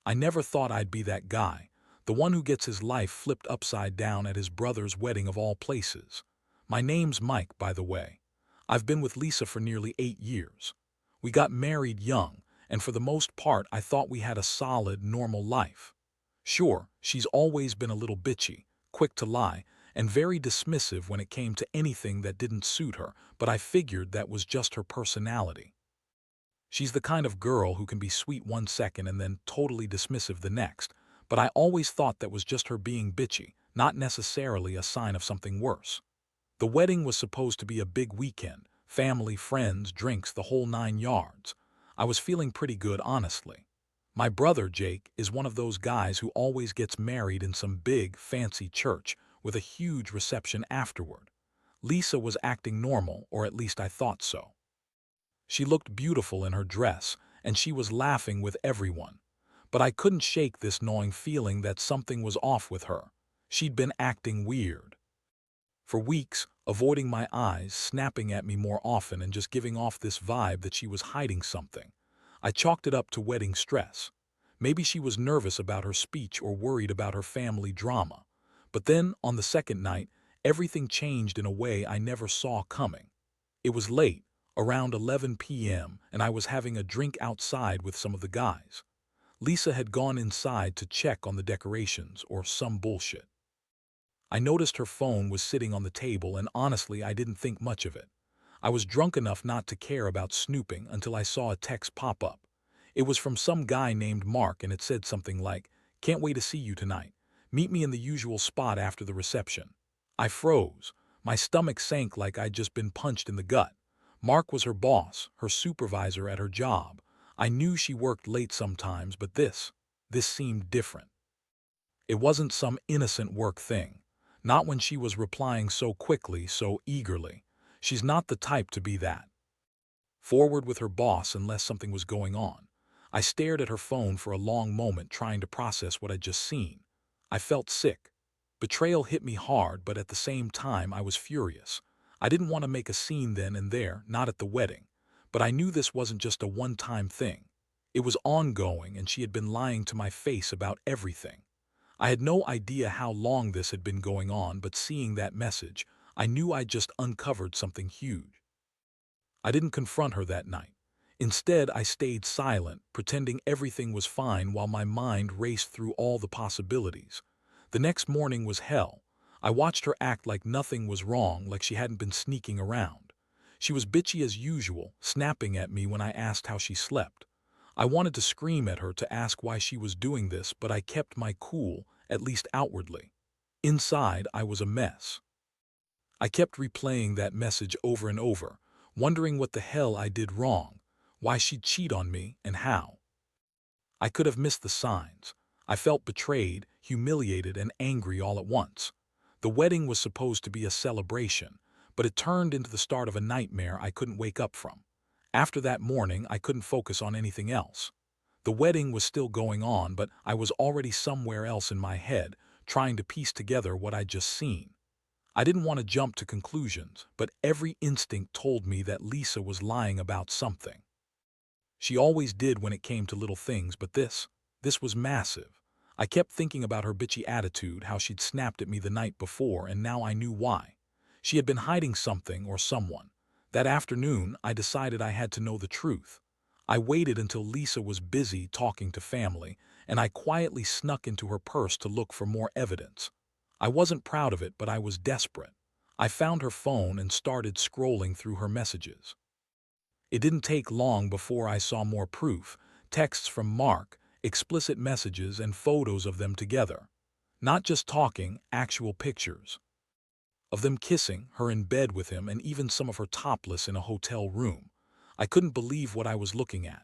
I never thought I'd be that guy, the one who gets his life flipped upside down at his brother's wedding of all places. My name's Mike, by the way. I've been with Lisa for nearly 8 years. We got married young, and for the most part I thought we had a solid, normal life. Sure, she's always been a little bitchy, quick to lie, and very dismissive when it came to anything that didn't suit her, but I figured that was just her personality. She's the kind of girl who can be sweet one second and then totally dismissive the next, but I always thought that was just her being bitchy, not necessarily a sign of something worse. The wedding was supposed to be a big weekend, family, friends, drinks, the whole 9 yards. I was feeling pretty good, honestly. My brother, Jake, is one of those guys who always gets married in some big, fancy church with a huge reception afterward. Lisa was acting normal, or at least I thought so. She looked beautiful in her dress, and she was laughing with everyone. But I couldn't shake this gnawing feeling that something was off with her. She'd been acting weird. For weeks, avoiding my eyes, snapping at me more often, and just giving off this vibe that she was hiding something. I chalked it up to wedding stress. Maybe she was nervous about her speech or worried about her family drama. But then, on the second night, everything changed in a way I never saw coming. It was late, around 11 p.m., and I was having a drink outside with some of the guys. Lisa had gone inside to check on the decorations or some bullshit. I noticed her phone was sitting on the table, and honestly I didn't think much of it. I was drunk enough not to care about snooping until I saw a text pop up. It was from some guy named Mark, and it said something like, "Can't wait to see you tonight. Meet me in the usual spot after the reception." I froze. My stomach sank like I'd just been punched in the gut. Mark was her boss, her supervisor at her job. I knew she worked late sometimes, but this seemed different. It wasn't some innocent work thing. Not when she was replying so quickly, so eagerly. She's not the type to be that. Forward with her boss unless something was going on. I stared at her phone for a long moment, trying to process what I'd just seen. I felt sick. Betrayal hit me hard, but at the same time I was furious. I didn't want to make a scene then and there, not at the wedding. But I knew this wasn't just a one-time thing. It was ongoing, and she had been lying to my face about everything. I had no idea how long this had been going on, but seeing that message, I knew I'd just uncovered something huge. I didn't confront her that night. Instead, I stayed silent, pretending everything was fine while my mind raced through all the possibilities. The next morning was hell. I watched her act like nothing was wrong, like she hadn't been sneaking around. She was bitchy as usual, snapping at me when I asked how she slept. I wanted to scream at her to ask why she was doing this, but I kept my cool, at least outwardly. Inside, I was a mess. I kept replaying that message over and over, wondering what the hell I did wrong, why she'd cheat on me, and how. I could have missed the signs. I felt betrayed, humiliated, and angry all at once. The wedding was supposed to be a celebration, but it turned into the start of a nightmare I couldn't wake up from. After that morning, I couldn't focus on anything else. The wedding was still going on, but I was already somewhere else in my head, trying to piece together what I'd just seen. I didn't want to jump to conclusions, but every instinct told me that Lisa was lying about something. She always did when it came to little things, but this was massive. I kept thinking about her bitchy attitude, how she'd snapped at me the night before, and now I knew why. She had been hiding something or someone. That afternoon, I decided I had to know the truth. I waited until Lisa was busy talking to family, and I quietly snuck into her purse to look for more evidence. I wasn't proud of it, but I was desperate. I found her phone and started scrolling through her messages. It didn't take long before I saw more proof, texts from Mark, explicit messages, and photos of them together. Not just talking, actual pictures. Of them kissing, her in bed with him, and even some of her topless in a hotel room. I couldn't believe what I was looking at.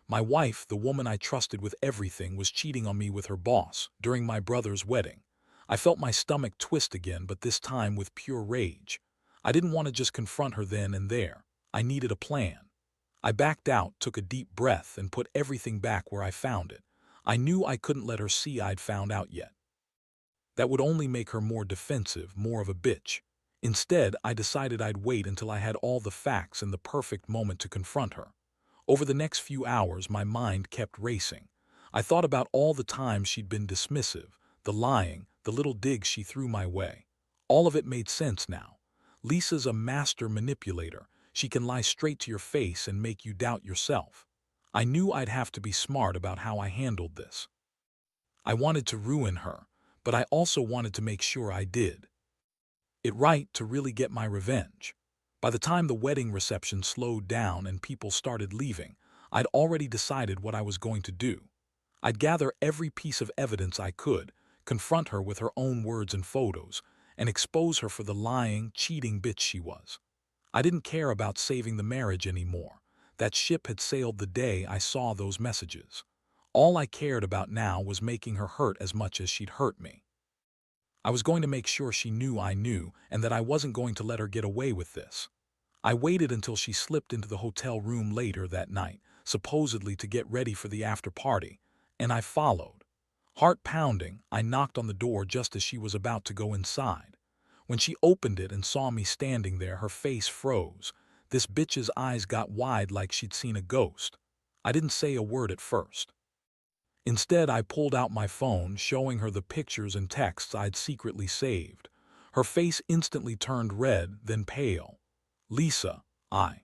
My wife, the woman I trusted with everything, was cheating on me with her boss during my brother's wedding. I felt my stomach twist again, but this time with pure rage. I didn't want to just confront her then and there. I needed a plan. I backed out, took a deep breath, and put everything back where I found it. I knew I couldn't let her see I'd found out yet. That would only make her more defensive, more of a bitch. Instead, I decided I'd wait until I had all the facts and the perfect moment to confront her. Over the next few hours, my mind kept racing. I thought about all the times she'd been dismissive, the lying, the little digs she threw my way. All of it made sense now. Lisa's a master manipulator. She can lie straight to your face and make you doubt yourself. I knew I'd have to be smart about how I handled this. I wanted to ruin her, but I also wanted to make sure I did it right to really get my revenge. By the time the wedding reception slowed down and people started leaving, I'd already decided what I was going to do. I'd gather every piece of evidence I could, confront her with her own words and photos, and expose her for the lying, cheating bitch she was. I didn't care about saving the marriage anymore. That ship had sailed the day I saw those messages. All I cared about now was making her hurt as much as she'd hurt me. I was going to make sure she knew I knew and that I wasn't going to let her get away with this. I waited until she slipped into the hotel room later that night, supposedly to get ready for the after party, and I followed. Heart pounding, I knocked on the door just as she was about to go inside. When she opened it and saw me standing there, her face froze. This bitch's eyes got wide like she'd seen a ghost. I didn't say a word at first. Instead, I pulled out my phone, showing her the pictures and texts I'd secretly saved. Her face instantly turned red, then pale. "Lisa," I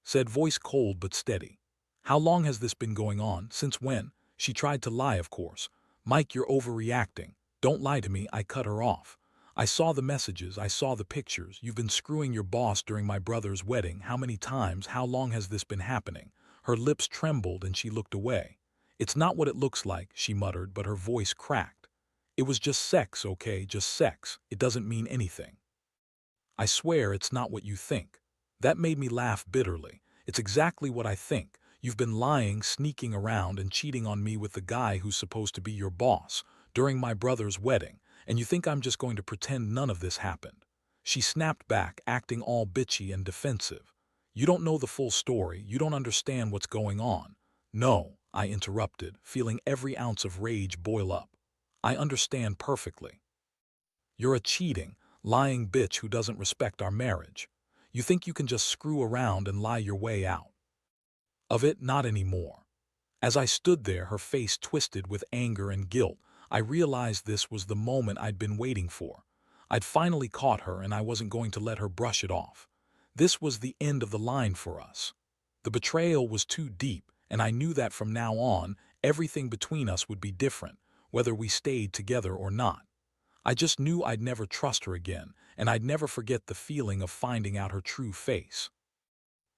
said, voice cold but steady. "How long has this been going on? Since when?" She tried to lie, of course. "Mike, you're overreacting. Don't lie to me," I cut her off. "I saw the messages, I saw the pictures. You've been screwing your boss during my brother's wedding. How many times? How long has this been happening?" Her lips trembled and she looked away. "It's not what it looks like," she muttered, but her voice cracked. "It was just sex, okay? Just sex. It doesn't mean anything. I swear it's not what you think." That made me laugh bitterly. "It's exactly what I think. You've been lying, sneaking around, and cheating on me with the guy who's supposed to be your boss during my brother's wedding, and you think I'm just going to pretend none of this happened." She snapped back, acting all bitchy and defensive. "You don't know the full story. You don't understand what's going on." "No," I interrupted, feeling every ounce of rage boil up. "I understand perfectly. You're a cheating, lying bitch who doesn't respect our marriage. You think you can just screw around and lie your way out of it? Not anymore." As I stood there, her face twisted with anger and guilt, I realized this was the moment I'd been waiting for. I'd finally caught her, and I wasn't going to let her brush it off. This was the end of the line for us. The betrayal was too deep, and I knew that from now on, everything between us would be different, whether we stayed together or not. I just knew I'd never trust her again, and I'd never forget the feeling of finding out her true face.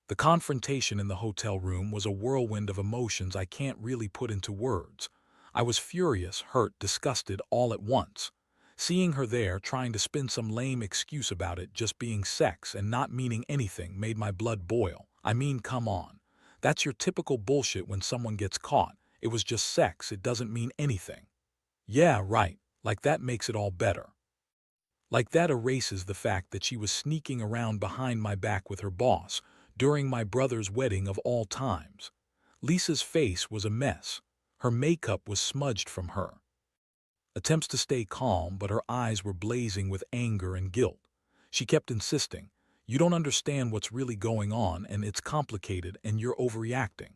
The confrontation in the hotel room was a whirlwind of emotions I can't really put into words. I was furious, hurt, disgusted, all at once. Seeing her there, trying to spin some lame excuse about it just being sex and not meaning anything, made my blood boil. I mean, come on. That's your typical bullshit when someone gets caught. It was just sex, it doesn't mean anything. Yeah, right. Like that makes it all better. Like that erases the fact that she was sneaking around behind my back with her boss during my brother's wedding of all times. Lisa's face was a mess. Her makeup was smudged from her attempts to stay calm, but her eyes were blazing with anger and guilt. She kept insisting, "You don't understand what's really going on, and it's complicated, and you're overreacting."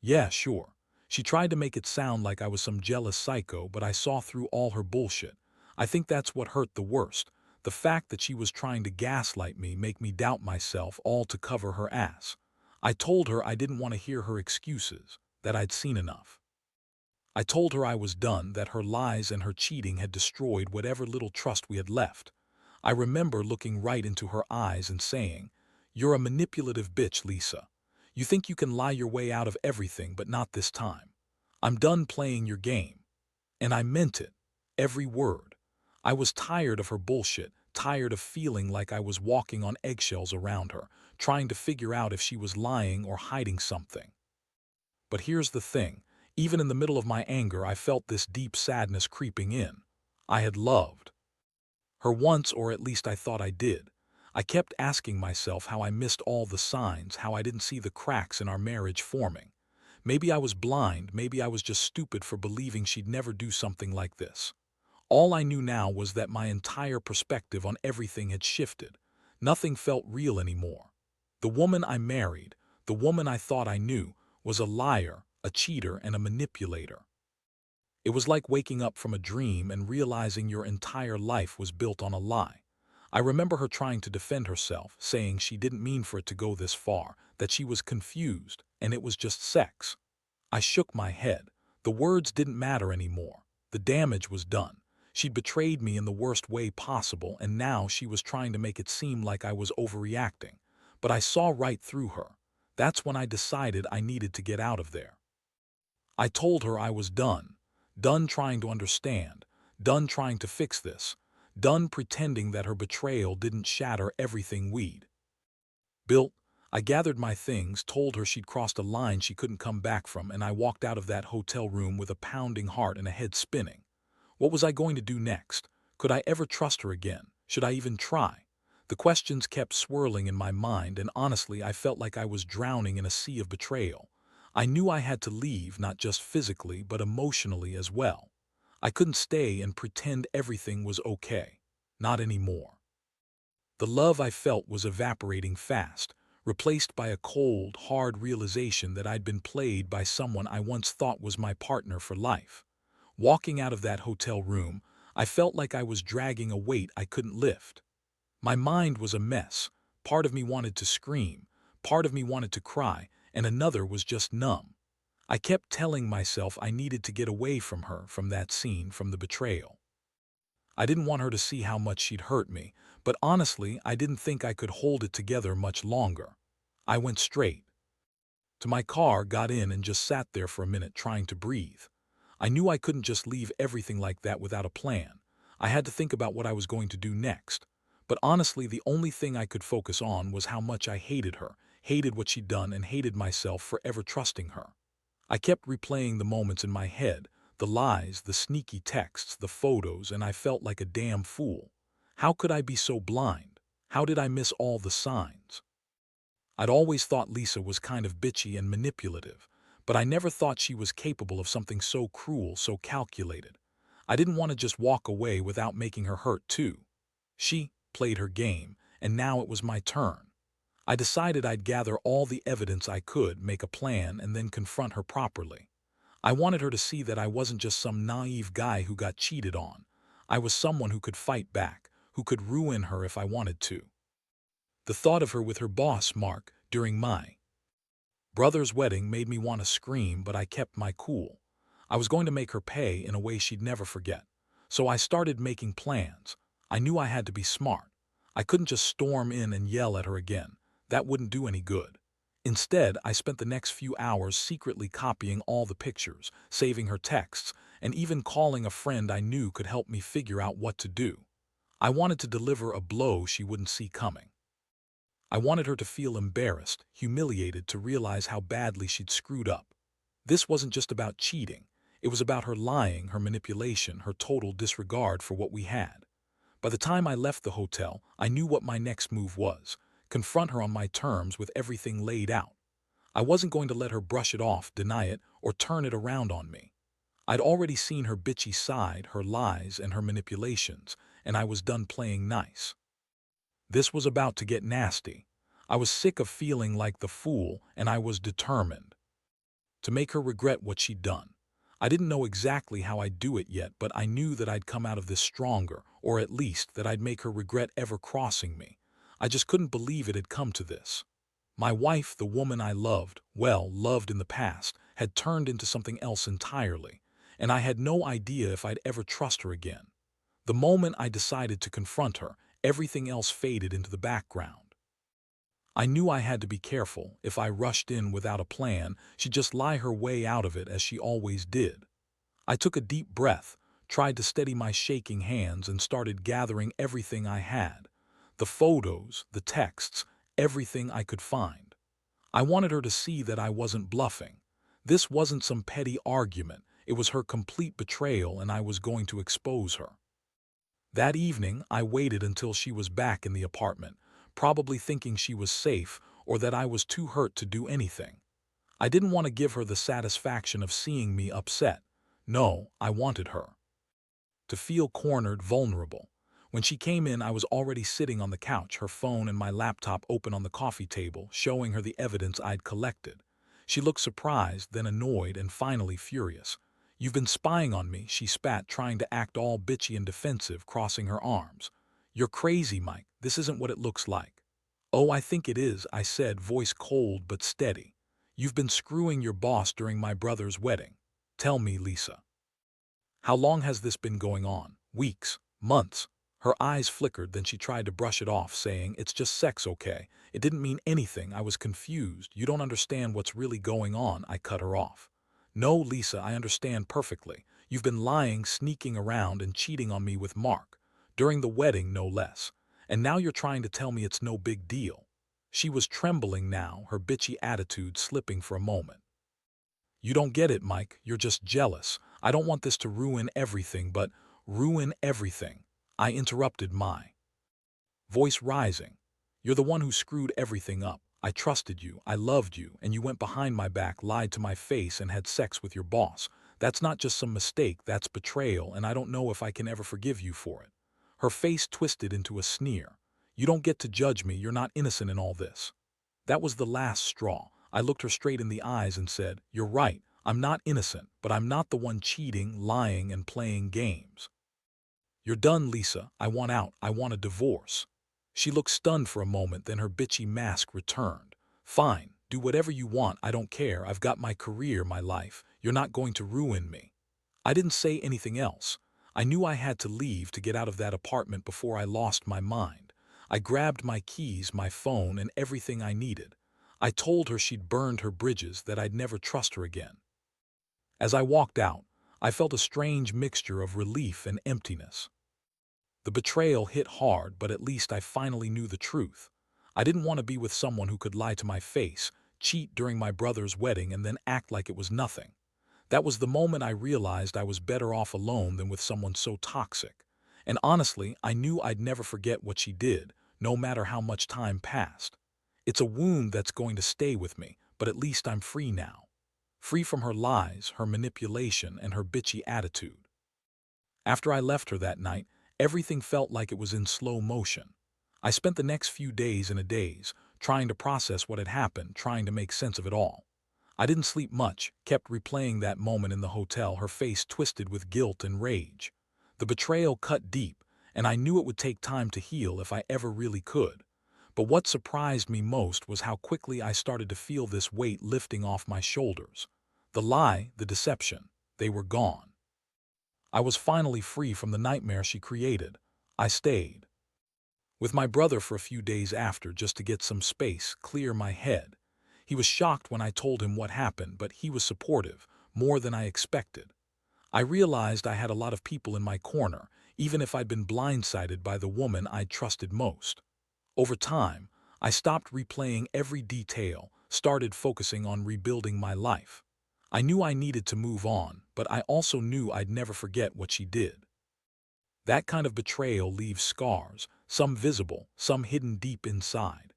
Yeah, sure. She tried to make it sound like I was some jealous psycho, but I saw through all her bullshit. I think that's what hurt the worst. The fact that she was trying to gaslight me, make me doubt myself, all to cover her ass. I told her I didn't want to hear her excuses, that I'd seen enough. I told her I was done, that her lies and her cheating had destroyed whatever little trust we had left. I remember looking right into her eyes and saying, "You're a manipulative bitch, Lisa. You think you can lie your way out of everything, but not this time. I'm done playing your game." And I meant it. Every word. I was tired of her bullshit, tired of feeling like I was walking on eggshells around her, trying to figure out if she was lying or hiding something. But here's the thing. Even in the middle of my anger, I felt this deep sadness creeping in. I had loved her once, or at least I thought I did. I kept asking myself how I missed all the signs, how I didn't see the cracks in our marriage forming. Maybe I was blind, maybe I was just stupid for believing she'd never do something like this. All I knew now was that my entire perspective on everything had shifted. Nothing felt real anymore. The woman I married, the woman I thought I knew, was a liar, a cheater, and a manipulator. It was like waking up from a dream and realizing your entire life was built on a lie. I remember her trying to defend herself, saying she didn't mean for it to go this far, that she was confused, and it was just sex. I shook my head. The words didn't matter anymore. The damage was done. She'd betrayed me in the worst way possible, and now she was trying to make it seem like I was overreacting. But I saw right through her. That's when I decided I needed to get out of there. I told her I was done. Done trying to understand. Done trying to fix this. Done pretending that her betrayal didn't shatter everything we'd built. I gathered my things, told her she'd crossed a line she couldn't come back from, and I walked out of that hotel room with a pounding heart and a head spinning. What was I going to do next? Could I ever trust her again? Should I even try? The questions kept swirling in my mind, and honestly, I felt like I was drowning in a sea of betrayal. I knew I had to leave, not just physically, but emotionally as well. I couldn't stay and pretend everything was okay. Not anymore. The love I felt was evaporating fast, replaced by a cold, hard realization that I'd been played by someone I once thought was my partner for life. Walking out of that hotel room, I felt like I was dragging a weight I couldn't lift. My mind was a mess. Part of me wanted to scream, part of me wanted to cry, and another was just numb. I kept telling myself I needed to get away from her, from that scene, from the betrayal. I didn't want her to see how much she'd hurt me, but honestly, I didn't think I could hold it together much longer. I went straight to my car, got in, and just sat there for a minute trying to breathe. I knew I couldn't just leave everything like that without a plan. I had to think about what I was going to do next. But honestly, the only thing I could focus on was how much I hated her, hated what she'd done, and hated myself for ever trusting her. I kept replaying the moments in my head, the lies, the sneaky texts, the photos, and I felt like a damn fool. How could I be so blind? How did I miss all the signs? I'd always thought Lisa was kind of bitchy and manipulative, but I never thought she was capable of something so cruel, so calculated. I didn't want to just walk away without making her hurt too. She played her game, and now it was my turn. I decided I'd gather all the evidence I could, make a plan, and then confront her properly. I wanted her to see that I wasn't just some naive guy who got cheated on. I was someone who could fight back, who could ruin her if I wanted to. The thought of her with her boss, Mark, during my brother's wedding made me want to scream, but I kept my cool. I was going to make her pay in a way she'd never forget. So I started making plans. I knew I had to be smart. I couldn't just storm in and yell at her again. That wouldn't do any good. Instead, I spent the next few hours secretly copying all the pictures, saving her texts, and even calling a friend I knew could help me figure out what to do. I wanted to deliver a blow she wouldn't see coming. I wanted her to feel embarrassed, humiliated, to realize how badly she'd screwed up. This wasn't just about cheating. It was about her lying, her manipulation, her total disregard for what we had. By the time I left the hotel, I knew what my next move was: confront her on my terms with everything laid out. I wasn't going to let her brush it off, deny it, or turn it around on me. I'd already seen her bitchy side, her lies, and her manipulations, and I was done playing nice. This was about to get nasty. I was sick of feeling like the fool, and I was determined to make her regret what she'd done. I didn't know exactly how I'd do it yet, but I knew that I'd come out of this stronger, or at least that I'd make her regret ever crossing me. I just couldn't believe it had come to this. My wife, the woman I loved, well, loved in the past, had turned into something else entirely, and I had no idea if I'd ever trust her again. The moment I decided to confront her, everything else faded into the background. I knew I had to be careful. If I rushed in without a plan, she'd just lie her way out of it, as she always did. I took a deep breath, tried to steady my shaking hands, and started gathering everything I had. The photos, the texts, everything I could find. I wanted her to see that I wasn't bluffing. This wasn't some petty argument. It was her complete betrayal, and I was going to expose her. That evening, I waited until she was back in the apartment, probably thinking she was safe or that I was too hurt to do anything. I didn't want to give her the satisfaction of seeing me upset. No, I wanted her to feel cornered, vulnerable. When she came in, I was already sitting on the couch, her phone and my laptop open on the coffee table, showing her the evidence I'd collected. She looked surprised, then annoyed, and finally furious. "You've been spying on me," she spat, trying to act all bitchy and defensive, crossing her arms. "You're crazy, Mike. This isn't what it looks like." "Oh, I think it is," I said, voice cold but steady. "You've been screwing your boss during my brother's wedding. Tell me, Lisa. How long has this been going on? Weeks? Months?" Her eyes flickered, then she tried to brush it off, saying, "It's just sex, okay? It didn't mean anything. I was confused. You don't understand what's really going on." I cut her off. "No, Lisa, I understand perfectly. You've been lying, sneaking around, and cheating on me with Mark. During the wedding, no less. And now you're trying to tell me it's no big deal." She was trembling now, her bitchy attitude slipping for a moment. "You don't get it, Mike. You're just jealous. I don't want this to ruin everything, but ruin everything." I interrupted, my voice rising. "You're the one who screwed everything up. I trusted you, I loved you, and you went behind my back, lied to my face, and had sex with your boss. That's not just some mistake, that's betrayal, and I don't know if I can ever forgive you for it." Her face twisted into a sneer. "You don't get to judge me. You're not innocent in all this." That was the last straw. I looked her straight in the eyes and said, "You're right. I'm not innocent, but I'm not the one cheating, lying, and playing games." "You're done, Lisa. I want out. I want a divorce." She looked stunned for a moment, then her bitchy mask returned. "Fine. Do whatever you want. I don't care. I've got my career, my life. You're not going to ruin me." I didn't say anything else. I knew I had to leave to get out of that apartment before I lost my mind. I grabbed my keys, my phone, and everything I needed. I told her she'd burned her bridges, that I'd never trust her again. As I walked out, I felt a strange mixture of relief and emptiness. The betrayal hit hard, but at least I finally knew the truth. I didn't want to be with someone who could lie to my face, cheat during my brother's wedding, and then act like it was nothing. That was the moment I realized I was better off alone than with someone so toxic. And honestly, I knew I'd never forget what she did, no matter how much time passed. It's a wound that's going to stay with me, but at least I'm free now. Free from her lies, her manipulation, and her bitchy attitude. After I left her that night, everything felt like it was in slow motion. I spent the next few days in a daze, trying to process what had happened, trying to make sense of it all. I didn't sleep much, kept replaying that moment in the hotel, her face twisted with guilt and rage. The betrayal cut deep, and I knew it would take time to heal if I ever really could. But what surprised me most was how quickly I started to feel this weight lifting off my shoulders. The lie, the deception, they were gone. I was finally free from the nightmare she created. I stayed with my brother for a few days after, just to get some space, clear my head. He was shocked when I told him what happened, but he was supportive, more than I expected. I realized I had a lot of people in my corner, even if I'd been blindsided by the woman I'd trusted most. Over time, I stopped replaying every detail, started focusing on rebuilding my life. I knew I needed to move on, but I also knew I'd never forget what she did. That kind of betrayal leaves scars, some visible, some hidden deep inside.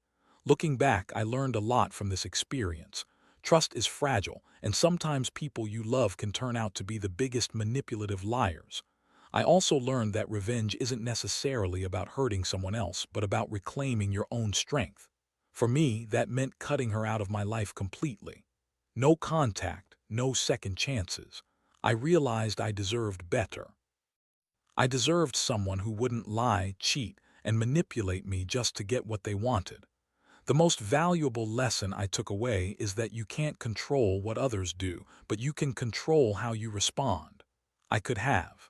Looking back, I learned a lot from this experience. Trust is fragile, and sometimes people you love can turn out to be the biggest manipulative liars. I also learned that revenge isn't necessarily about hurting someone else, but about reclaiming your own strength. For me, that meant cutting her out of my life completely. No contact, no second chances. I realized I deserved better. I deserved someone who wouldn't lie, cheat, and manipulate me just to get what they wanted. The most valuable lesson I took away is that you can't control what others do, but you can control how you respond. I could have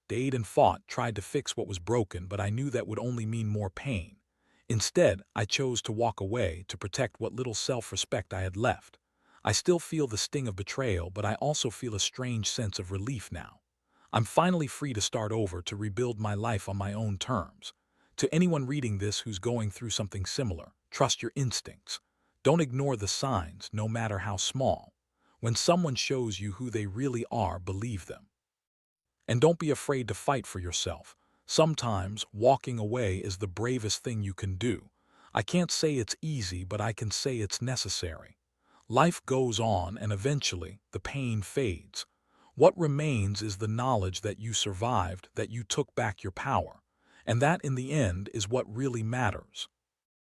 stayed and fought, tried to fix what was broken, but I knew that would only mean more pain. Instead, I chose to walk away, to protect what little self-respect I had left. I still feel the sting of betrayal, but I also feel a strange sense of relief now. I'm finally free to start over, to rebuild my life on my own terms. To anyone reading this who's going through something similar, trust your instincts. Don't ignore the signs, no matter how small. When someone shows you who they really are, believe them. And don't be afraid to fight for yourself. Sometimes walking away is the bravest thing you can do. I can't say it's easy, but I can say it's necessary. Life goes on, and eventually the pain fades. What remains is the knowledge that you survived, that you took back your power. And that, in the end, is what really matters.